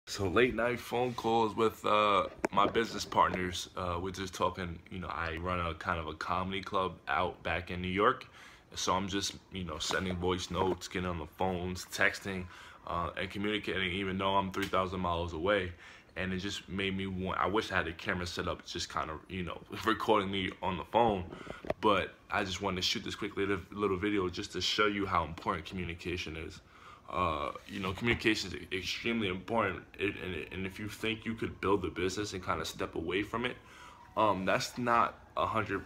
So late night phone calls with my business partners. We're just talking. I run a kind of a comedy club out back in New York. So I'm just sending voice notes, getting on the phones, texting, and communicating, even though I'm 3,000 miles away. And it just made me want. I wish I had a camera set up, just kind of recording me on the phone. But I just wanted to shoot this quick little video just to show you how important communication is. Communication is extremely important, and if you think you could build a business and kind of step away from it, that's not 100%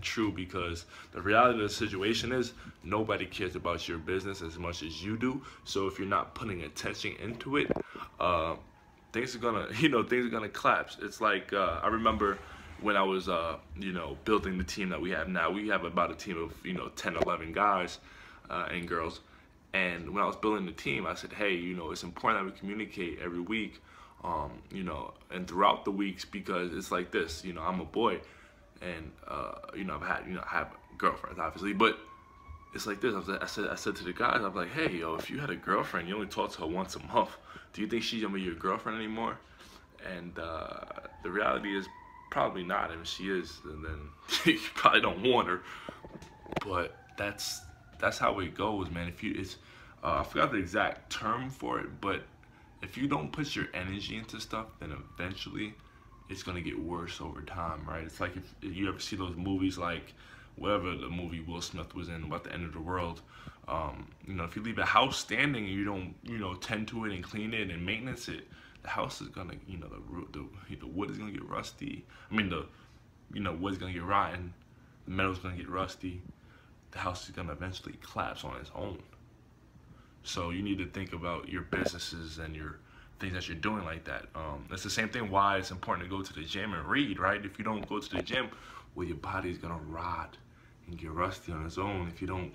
true, because the reality of the situation is nobody cares about your business as much as you do. So if you're not putting attention into it, things are gonna things are gonna collapse. It's like I remember when I was building the team that we have now. We have about a team of 10 11 guys and girls. And when I was building the team, I said, hey, it's important that we communicate every week, and throughout the weeks, because it's like this, I'm a boy, and I have girlfriends, obviously, but it's like this. I said to the guys, I'm like, hey, yo, if you had a girlfriend, you only talk to her once a month. Do you think she's gonna be your girlfriend anymore? And the reality is probably not. And if she is, then you probably don't want her. But that's how it goes, man. I forgot the exact term for it, but if you don't put your energy into stuff, then eventually it's gonna get worse over time, right? It's like if you ever see those movies, like whatever the movie Will Smith was in about the end of the world. If you leave a house standing and you don't tend to it and clean it and maintenance it, the house is gonna, the wood is gonna get rusty. I mean, the wood's gonna get rotten, the metal's gonna get rusty. The house is gonna eventually collapse on its own. So you need to think about your businesses and your things that you're doing like that. It's the same thing why it's important to go to the gym and read, right? If you don't go to the gym, well, your body's gonna rot and get rusty on its own. If you don't,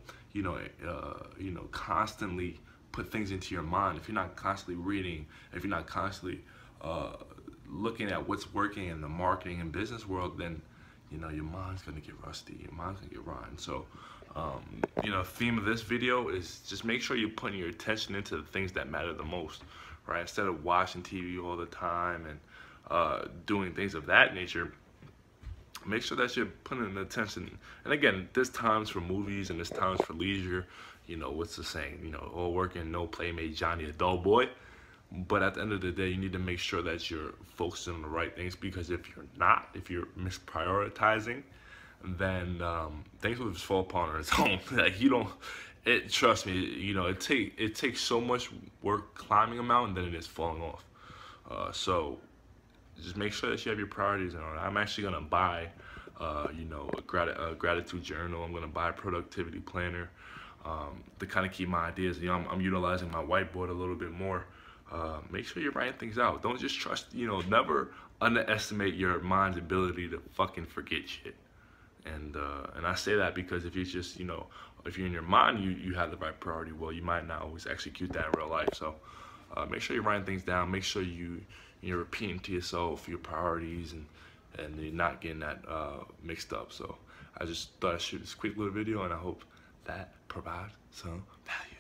constantly put things into your mind, if you're not constantly reading, if you're not constantly looking at what's working in the marketing and business world, then your mind's gonna get rusty, your mind's gonna get rotten. So theme of this video is just make sure you're putting your attention into the things that matter the most, right? Instead of watching TV all the time and doing things of that nature, make sure that you're putting attention. And again, there's times for movies and there's times for leisure. What's the saying? All work and no play made Johnny a dull boy. But at the end of the day, you need to make sure that you're focusing on the right things, because if you're not, if you're misprioritizing, then things will just fall upon on its own. Like trust me, it takes so much work climbing a mountain than it is falling off. So just make sure that you have your priorities in order. I'm actually gonna buy, a gratitude journal. I'm gonna buy a productivity planner to kind of keep my ideas. I'm utilizing my whiteboard a little bit more. Make sure you're writing things out. Don't just trust. Never underestimate your mind's ability to fucking forget shit. And I say that because if you just, if you're in your mind, you have the right priority, well, you might not always execute that in real life. So make sure you're writing things down. Make sure you're repeating to yourself your priorities, and you're not getting that mixed up. So I just thought I'd shoot this quick little video, and I hope that provides some value.